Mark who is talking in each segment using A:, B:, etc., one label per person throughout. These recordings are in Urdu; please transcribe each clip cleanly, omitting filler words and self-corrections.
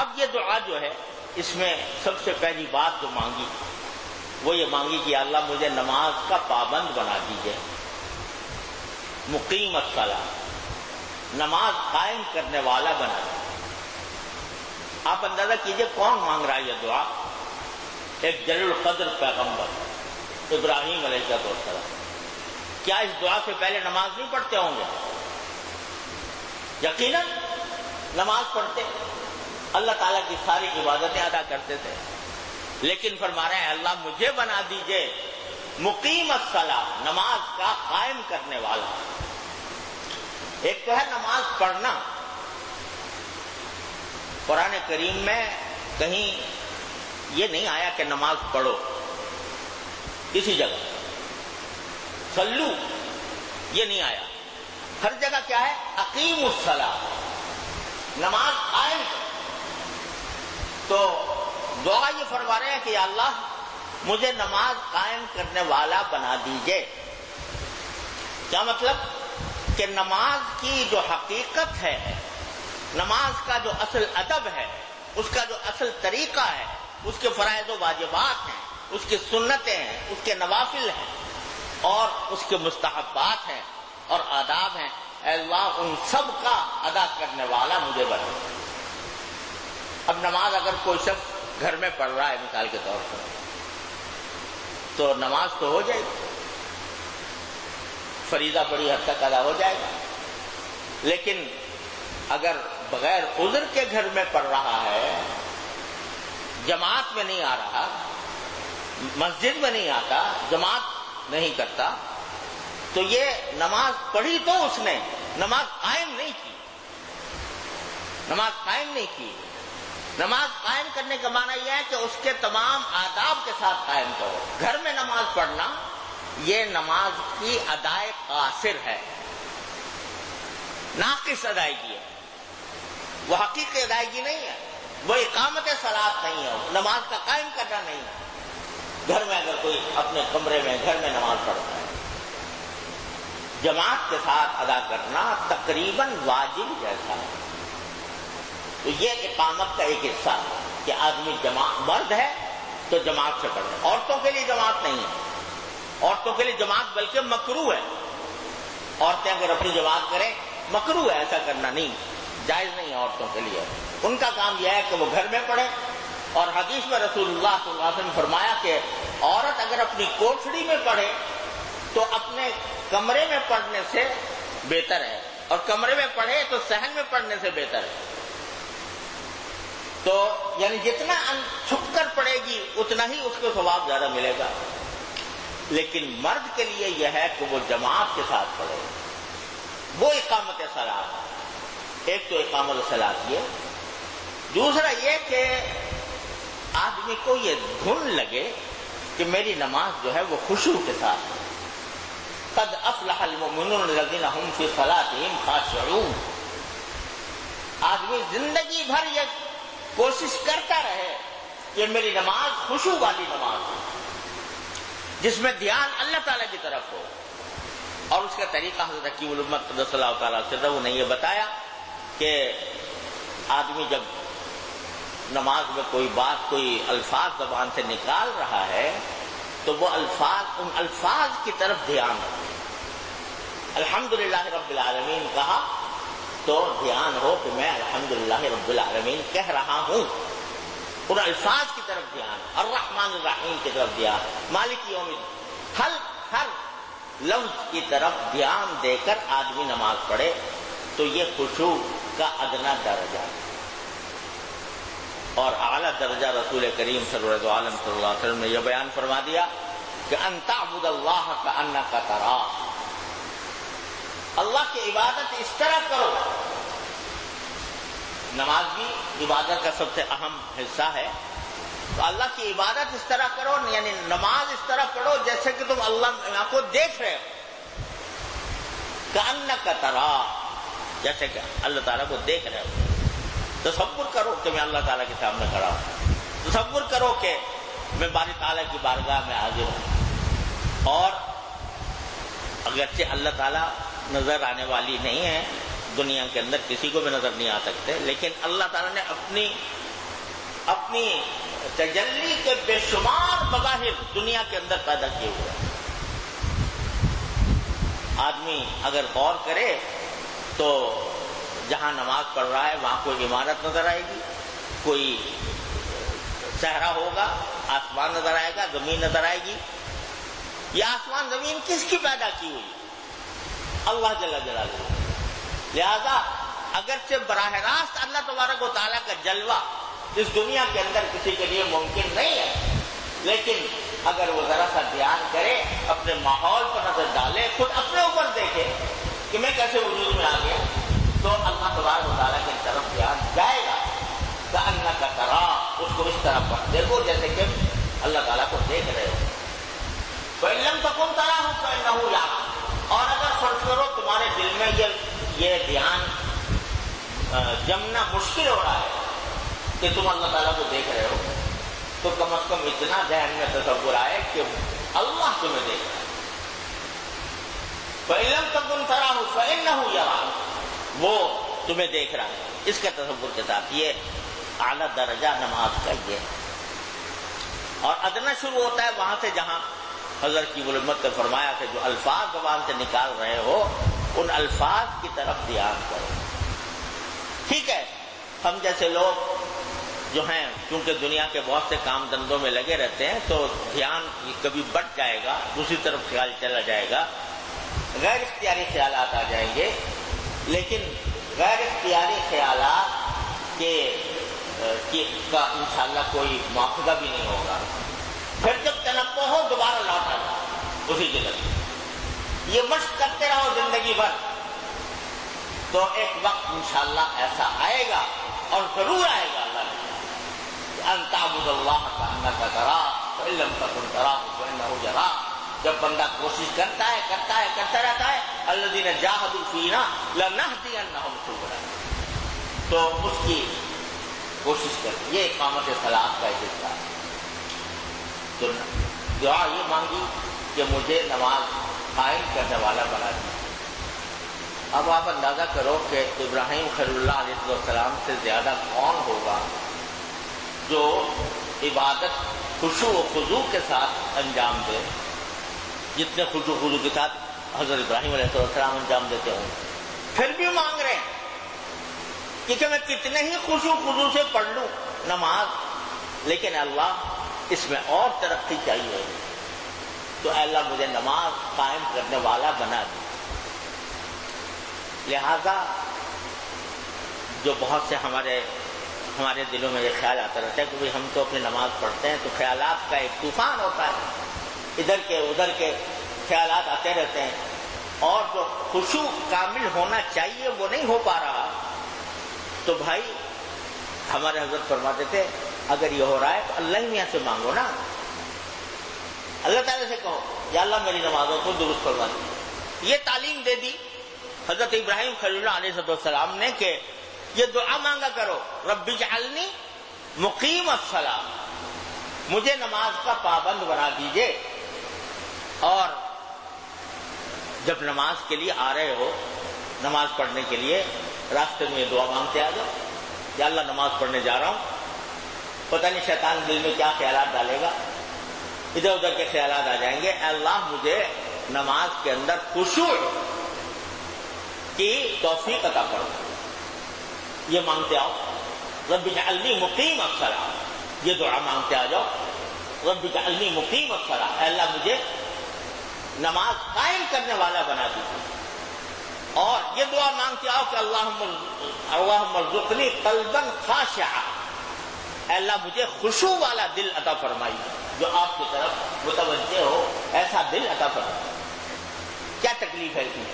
A: اب یہ دعا جو ہے اس میں سب سے پہلی بات جو مانگی وہ یہ مانگی کہ اللہ مجھے نماز کا پابند بنا دیجئے، مقیم الصلاۃ، نماز قائم کرنے والا بنا دیجئے۔ آپ اندازہ کیجئے کون مانگ رہا ہے یہ دعا؟ ایک جلیل القدر پیغمبر ابراہیم علیہ السلام۔ کیا اس دعا سے پہلے نماز نہیں پڑھتے ہوں گے؟ یقیناً نماز پڑھتے، اللہ تعالیٰ کی ساری عبادتیں ادا کرتے تھے، لیکن فرما رہے ہیں اللہ مجھے بنا دیجئے مقیم الصلاۃ، نماز کا قائم کرنے والا۔ ایک تو ہے نماز پڑھنا، قرآن کریم میں کہیں یہ نہیں آیا کہ نماز پڑھو، کسی جگہ صلو یہ نہیں آیا، ہر جگہ کیا ہے؟ اقیم الصلاۃ، نماز قائم۔ تو دعا یہ فرما رہے ہیں کہ یا اللہ مجھے نماز قائم کرنے والا بنا دیجئے۔ کیا مطلب؟ کہ نماز کی جو حقیقت ہے، نماز کا جو اصل ادب ہے، اس کا جو اصل طریقہ ہے، اس کے فرائض و واجبات ہیں، اس کی سنتیں ہیں، اس کے نوافل ہیں اور اس کے مستحبات ہیں اور آداب ہیں، اے اللہ ان سب کا ادا کرنے والا مجھے بنا۔ اب نماز اگر کوئی شخص گھر میں پڑھ رہا ہے مثال کے طور پر تو نماز تو ہو جائے گی، فریضہ بڑی حد تک ادا ہو جائے گا، لیکن اگر بغیر عذر کے گھر میں پڑھ رہا ہے، جماعت میں نہیں آ رہا، مسجد میں نہیں آتا، جماعت نہیں کرتا، تو یہ نماز پڑھی تو اس نے نماز قائم نہیں کی، نماز قائم نہیں کی۔ نماز قائم کرنے کا معنی یہ ہے کہ اس کے تمام آداب کے ساتھ قائم کرو۔ گھر میں نماز پڑھنا یہ نماز کی ادائے قاصر ہے، ناقص ادائیگی ہے، وہ حقیقی ادائیگی نہیں ہے، وہ اقامت صلاۃ نہیں ہے، نماز کا قائم کرنا نہیں ہے۔ گھر میں اگر کوئی اپنے کمرے میں گھر میں نماز پڑھتا ہے، جماعت کے ساتھ ادا کرنا تقریباً واجب جیسا ہے، تو یہ اقامت کا ایک حصہ ہے کہ آدمی مرد ہے تو جماعت سے پڑھے۔ عورتوں کے لیے جماعت نہیں ہے، عورتوں کے لیے جماعت بلکہ مکروہ ہے، عورتیں اگر اپنی جماعت کریں مکروہ ہے، ایسا کرنا نہیں، جائز نہیں ہے عورتوں کے لیے۔ ان کا کام یہ ہے کہ وہ گھر میں پڑھے، اور حدیث میں رسول اللہ صلی اللہ علیہ وسلم نے فرمایا کہ عورت اگر اپنی کوٹھڑی میں پڑھے تو اپنے کمرے میں پڑھنے سے بہتر ہے، اور کمرے میں پڑھے تو صحن میں پڑھنے سے بہتر ہے۔ تو یعنی جتنا چھپ کر پڑے گی اتنا ہی اس کو ثواب زیادہ ملے گا، لیکن مرد کے لیے یہ ہے کہ وہ جماعت کے ساتھ پڑھے، وہ اقامت صلاۃ۔ ایک تو اقامت صلاۃ یہ، دوسرا یہ کہ آدمی کو یہ دھن لگے کہ میری نماز جو ہے وہ خشوع کے ساتھ، قد افلح المؤمنون الذین هم فی صلاتهم خاشعون۔ آدمی زندگی بھر یہ کوشش کرتا رہے کہ میری نماز خشوع والی نماز ہو، جس میں دھیان اللہ تعالیٰ کی طرف ہو، اور اس کا طریقہ حضرت حکیم الامت قدس اللہ تعالیٰ سرہ نے یہ بتایا کہ آدمی جب نماز میں کوئی بات، کوئی الفاظ زبان سے نکال رہا ہے تو وہ الفاظ، ان الفاظ کی طرف دھیان رکھے۔ الحمدللہ رب العالمین کہا تو دھیان ہو کہ میں الحمدللہ رب العالمین کہہ رہا ہوں، ان الفاظ کی طرف دھیان، الرحمن الرحیم کی طرف دھیان، مالک یوم الدین، ہر لفظ کی طرف دھیان دے کر آدمی نماز پڑھے تو یہ خشوع کا ادنا درجہ، اور اعلیٰ درجہ رسول کریم صلی اللہ علیہ وسلم نے یہ بیان فرما دیا کہ ان تعبد اللہ کأنک تراہ، اللہ کی عبادت اس طرح کرو۔ نماز بھی عبادت کا سب سے اہم حصہ ہے، تو اللہ کی عبادت اس طرح کرو، یعنی نماز اس طرح پڑھو جیسے کہ تم اللہ کو دیکھ رہے ہو، کأنک تراہ، جیسے کہ اللہ تعالیٰ کو دیکھ رہے ہو۔ تصور کرو کہ میں اللہ تعالیٰ کے سامنے کھڑا ہوں، تصور کرو کہ میں باری تعالیٰ کی بارگاہ میں حاضر ہوں، اور اگرچہ اللہ تعالیٰ نظر آنے والی نہیں ہے، دنیا کے اندر کسی کو بھی نظر نہیں آ سکتے، لیکن اللہ تعالیٰ نے اپنی اپنی تجلی کے بے شمار مظاہر دنیا کے اندر پیدا کیے ہوئے ہیں۔ آدمی اگر غور کرے تو جہاں نماز پڑھ رہا ہے وہاں کوئی عمارت نظر آئے گی، کوئی صحرا ہوگا، آسمان نظر آئے گا، زمین نظر آئے گی۔ یہ آسمان زمین کس کی پیدا کی ہوئی؟ اللہ جل جلالہ۔ لہذا اگرچہ براہ راست اللہ تبارک و تعالیٰ کا جلوہ اس دنیا کے اندر کسی کے لیے ممکن نہیں ہے، لیکن اگر وہ ذرا سا دھیان کرے، اپنے ماحول پر نظر ڈالے، خود اپنے اوپر دیکھے کہ میں کیسے وجود میں آ گیا، تو اللہ تبارک و تعالیٰ کی طرف دھیان جائے گا۔ کأنک تراہ، اس کو اس طرح پر دیکھو جیسے کہ اللہ تعالیٰ کو دیکھ رہے ہو۔ فإن لم تكن تراه فإنه يراك، اور اگر فرض کرو تمہارے دل میں یہ دھیان جمنا مشکل ہو رہا ہے کہ تم اللہ تعالیٰ کو دیکھ رہے ہو، تو کم از کم اتنا ذہن میں تصور آئے کہ اللہ تمہیں دیکھ رہا ہے۔ فإن لم تكن تراه فإنه يراك، وہ تمہیں دیکھ رہا ہے۔ اس کے تصور کے ساتھ یہ اعلیٰ درجہ نماز کا یہ ہے، اور ادنا شروع ہوتا ہے وہاں سے جہاں حضرت کی علمت نے فرمایا کہ جو الفاظ زبان سے نکال رہے ہو ان الفاظ کی طرف دھیان کرو۔ ٹھیک ہے، ہم جیسے لوگ جو ہیں کیونکہ دنیا کے بہت سے کام دھندوں میں لگے رہتے ہیں تو دھیان کبھی بٹ جائے گا، دوسری طرف خیال چلا جائے گا، غیر اختیاری خیالات آ جائیں گے، لیکن غیر اختیاری خیالات کا انشاءاللہ کوئی مواخذہ بھی نہیں ہوگا۔ پھر جب تنقع ہو دوبارہ لوٹ آنا اسی جگہ، یہ مشق کرتے رہو زندگی بھر، تو ایک وقت انشاءاللہ ایسا آئے گا، اور ضرور آئے گا اللہ نے، ان تعبد اللہ کأنک تراہ فإن لم تکن تراہ فإنہ یراک۔ جب بندہ کوشش کرتا رہتا ہے، الذین جاہدوا فینا لنہدینہم سبلنا، تو اس کی کوشش کریں۔ یہ اقامت صلاۃ کا ایک حصہ ہے۔ تو دعا یہ مانگی کہ مجھے نماز قائم کرنے والا بنا دیا۔ اب آپ اندازہ کرو کہ ابراہیم خلیل اللہ علیہ السلام سے زیادہ کون ہوگا جو عبادت خشوع و خضوع کے ساتھ انجام دے، جتنے خشوع و خضوع کے ساتھ حضرت ابراہیم علیہ السلام انجام دیتے ہوں۔ پھر بھی مانگ رہے ہیں کہ میں کتنے ہی خشوع و خضوع سے پڑھ لوں نماز، لیکن اللہ اس میں اور ترقی چاہیے، تو اے اللہ مجھے نماز قائم کرنے والا بنا دے۔ لہذا جو بہت سے ہمارے دلوں میں یہ خیال آتا رہتا ہے کہ ہم تو اپنی نماز پڑھتے ہیں تو خیالات کا ایک طوفان ہوتا ہے، ادھر کے ادھر کے خیالات آتے رہتے ہیں، اور جو خشوع کامل ہونا چاہیے وہ نہیں ہو پا رہا۔ تو بھائی ہمارے حضرت فرماتے تھے اگر یہ ہو رہا ہے تو اللہ ہی میاں سے مانگو نا، اللہ تعالیٰ سے کہو یا اللہ میری نمازوں کو درست کروا دی۔ یہ تعلیم دے دی حضرت ابراہیم خلیل اللہ علیہ السلام نے کہ یہ دعا مانگا کرو، رب اجعلنی مقیم الصلاۃ، مجھے نماز کا پابند بنا دیجئے۔ اور جب نماز کے لیے آ رہے ہو، نماز پڑھنے کے لیے راستے میں یہ دعا مانگتے آ جاؤ، یا اللہ نماز پڑھنے جا رہا ہوں، پتہ نہیں شیطان دل میں کیا خیالات ڈالے گا، ادھر ادھر کے خیالات آ جائیں گے، اے اللہ مجھے نماز کے اندر خشوع کی توفیق عطا کرو۔ یہ مانگتے آؤ، رب اجعلنی مقیم الصلاۃ، یہ دعا مانگتے آ جاؤ، رب اجعلنی مقیم الصلاۃ، اے اللہ مجھے نماز قائم کرنے والا بنا دیجیے۔ اور یہ دعا مانگتے آؤ کہ اللہم ارزقنی قلبا خاشعا، اے اللہ مجھے خشوع والا دل عطا فرمائیے، جو آپ کی طرف متوجہ ہو، ایسا دل عطا فرمائیے۔ کیا تکلیف ہے اس میں؟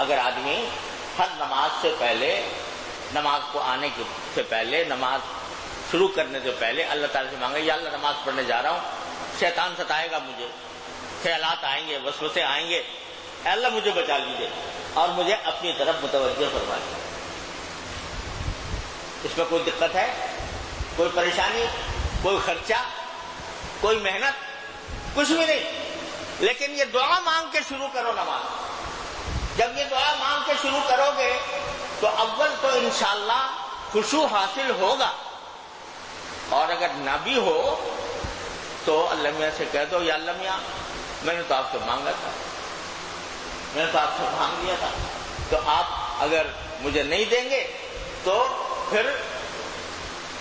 A: اگر آدمی ہر نماز سے پہلے، نماز کو آنے سے پہلے، نماز شروع کرنے سے پہلے اللہ تعالیٰ سے مانگے یا اللہ نماز پڑھنے جا رہا ہوں، شیطان ستائے گا مجھے، خیالات آئیں گے، وسوسے آئیں گے، اے اللہ مجھے بچا لیجیے اور مجھے اپنی طرف متوجہ فرما دیجیے۔ اس میں کوئی دقت ہے؟ کوئی پریشانی؟ کوئی خرچہ؟ کوئی محنت؟ کچھ بھی نہیں، لیکن یہ دعا مانگ کے شروع کرو نماز۔ جب یہ دعا مانگ کے شروع کرو گے تو اول تو انشاءاللہ خشوع حاصل ہوگا، اور اگر نہ بھی ہو تو اللہ میاں سے کہہ دو یا اللہ میاں میں نے تو آپ سے مانگا تھا، میں نے تو آپ سے مانگ لیا تھا، تو آپ اگر مجھے نہیں دیں گے تو پھر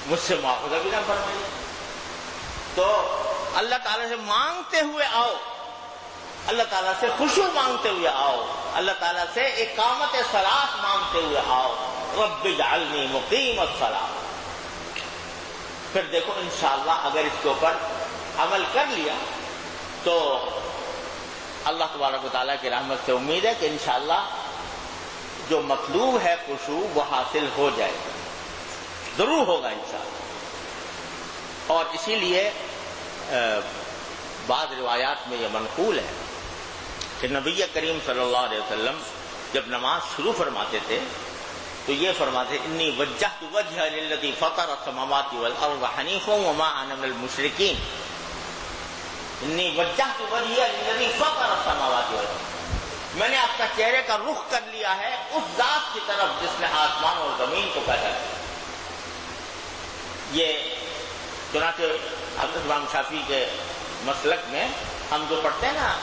A: مجھ سے مواخذہ بھی نہ فرمائیے۔ تو اللہ تعالیٰ سے مانگتے ہوئے آؤ، اللہ تعالیٰ سے خشوع مانگتے ہوئے آؤ، اللہ تعالیٰ سے اقامت صلاۃ مانگتے ہوئے آؤ، رب اجعلنی مقیم الصلاۃ۔ پھر دیکھو انشاءاللہ اگر اس کے اوپر عمل کر لیا تو اللہ تبارک و تعالیٰ کی رحمت سے امید ہے کہ انشاءاللہ جو مطلوب ہے خشوع وہ حاصل ہو جائے گا، ضرور ہوگا انشاءاللہ۔ اور اسی لیے بعض روایات میں یہ منقول ہے کہ نبی کریم صلی اللہ علیہ وسلم جب نماز شروع فرماتے تھے تو یہ فرماتے انی وجہت وجہ للذی فطر السماوات والارض حنیفا وما انا من المشرکین، انی وجہت وجہ للذی فطر السماوات والارض، میں نے اپنا چہرے کا رخ کر لیا ہے اس ذات کی طرف جس نے آسمان اور زمین کو پیدا کیا۔ یہ چنانچہ حضرت امام شافعی کے مسلک میں ہم جو پڑھتے ہیں نا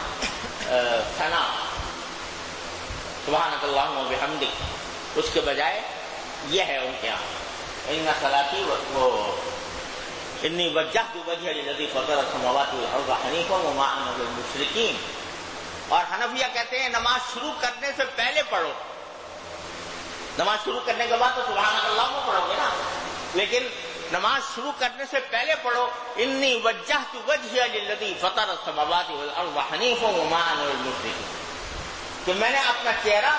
A: ثنا سبحانک اللہم و بحمدک، اس کے بجائے یہ ہے ان کے یہاں ان صلاتی وہ انی وجہت وجہ للذی فطر السماوات والارض حنیفا وما انا من المشرکین۔ اور حنفیہ کہتے ہیں نماز شروع کرنے سے پہلے پڑھو، نماز شروع کرنے کے بعد تو سبحانک اللہم پڑھو گے نا، لیکن نماز شروع کرنے سے پہلے پڑھو انی وجہت وجہ للذی فطر السماوات والارض حنیفا وما انا من المشرکین، کہ میں نے اپنا چہرہ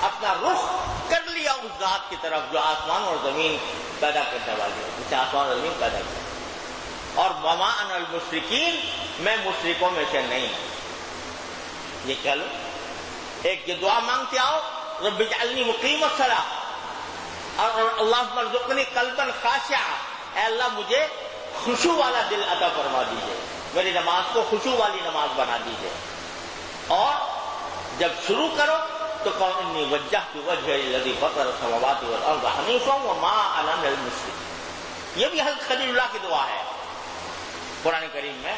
A: اپنا رخ کر لیا اس ذات کی طرف جو آسمان اور زمین پیدا کرنے والی ہے، جس نے آسمان اور زمین پیدا کیا، اور وما انا المشرکین، میں مشرکوں میں سے نہیں۔ یہ کہہ لو، ایک یہ دعا مانگتے آؤ رب اجعلنی مقیم الصلاۃ، اور اللہم ارزقنی قلبا خاشعا، اے اللہ مجھے خشوع والا دل عطا فرما دیجئے، میری نماز کو خشوع والی نماز بنا دیجئے۔ اور جب شروع کرو تو کہو انی وجہت وجہ للذی فطر السماوات والارض حنیفا وما انا من المشرکین۔ یہ بھی حضرت خلیل اللہ کی دعا ہے، قرآن کریم میں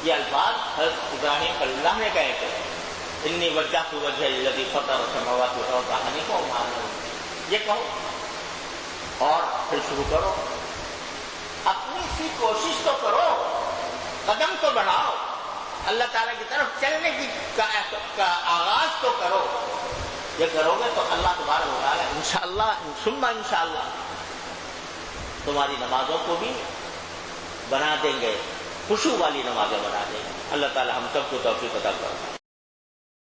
A: یہ الفاظ حضرت ابراہیم خلیل اللہ نے کہے تھے انی وجہت وجہ للذی فطر السماوات والارض حنیفا وما انا من المشرکین، یہ کہو اور پھر شروع کرو، اپنی سی کوشش تو کرو، قدم تو بڑھاؤ، اللہ تعالیٰ کی طرف چلنے کا آغاز تو کرو۔ یہ کرو گے تو اللہ تبارک و تعالیٰ انشاءاللہ ثم انشاءاللہ تمہاری نمازوں کو بھی بنا دیں گے، خشوع والی نمازیں بنا دیں گے۔ اللہ تعالیٰ ہم سب کو توفیق عطا کرے۔